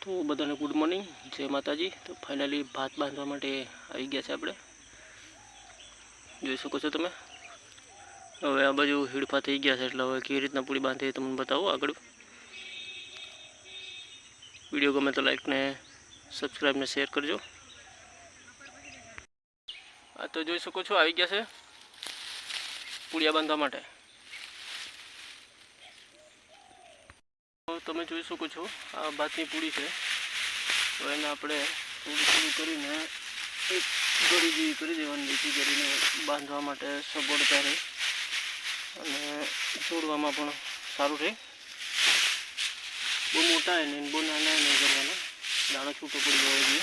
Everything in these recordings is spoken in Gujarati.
તો બધાને ગુડ મોર્નિંગ, જય માતાજી। તો ફાઇનલી ભાત બાંધવા માટે આવી ગયા છે આપણે, જોઈ શકો છો તમે। હવે આ બાજુ હીડફા થઈ ગયા છે, એટલે હવે કેવી રીતના પૂરી બાંધે તમને બતાવો આગળ। વિડીયો ગમે તો લાઈક ને સબસ્ક્રાઈબ ને શેર કરજો। આ તો જોઈ શકો છો આવી ગયા છે પૂળિયા બાંધવા માટે। તમે જોઈ શકો છો આ ભાતની પૂરી છે, તો એને આપણે થોડું થોડું કરીને એક ગળી જેવી કરી દેવાની, જેથી કરીને બાંધવા માટે સગવડતા રહે અને જોડવામાં પણ સારું રહે। બહુ મોટા નહીં બહુ નાના નહીં કરવાના, દાણો છૂટો પડી જવો જોઈએ।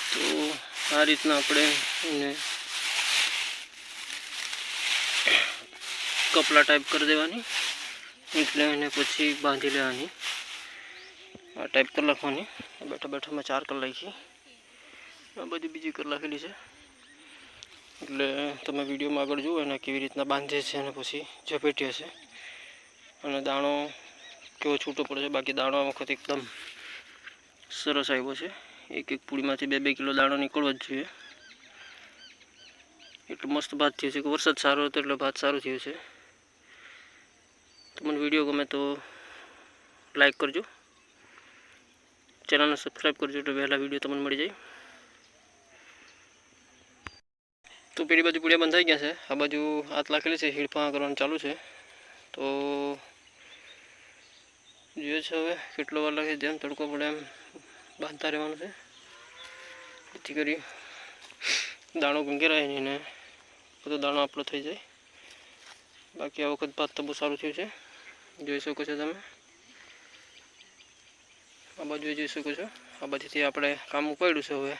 તો આ રીતના આપણે એને કપલા ટાઈપ કરી દેવાની, એટલે એને પછી બાંધી લેવાની। આ ટાઈપ કરી નાખવાની। બેઠા બેઠા મેં 4 કરી નાખી, આ બધી બીજી કરી નાખેલી છે, એટલે તમે વિડીયોમાં આગળ જુઓ એને કેવી રીતના બાંધે છે અને પછી ઝપેટી હશે અને દાણો કેવો છૂટો પડે છે। બાકી દાણો આ વખત એકદમ સરસ આવ્યો છે, એક એક પૂળીમાંથી 2-2 કિલો દાણો નીકળવો જ જોઈએ। એટલું મસ્ત ભાત થયું છે કે વરસાદ સારો હતો એટલે ભાત સારું થયું છે। તમને વિડીયો ગમે તો લાઈક કરજો, ચેનલને સબસ્ક્રાઈબ કરજો, એટલે વહેલા વિડીયો તમને મળી જાય। તો પેલી બાજુ પૂળિયા બંધાઈ ગયા છે, આ બાજુ હાથ લાખેલી છે, હીડફા કરવાનું ચાલુ છે। તો જોઈએ છે હવે કેટલો વાર લાગે, જેમ તડકો પડે એમ બાંધતા રહેવાનું છે, જેથી કરી દાણો ગંગેરાય નહીં ને બધો દાણો આપણો થઈ જાય। બાકી આ વખત ભાત તો બહુ સારું થયું છે, જોઈ શકો છો તમે। આ બાજુ જોઈ શકો છો, આ બાજુથી આપણે કામ ઉપાડ્યું છે, હવે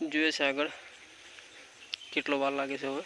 જોઈએ છે આગળ કેટલો વાર લાગે છે। હવે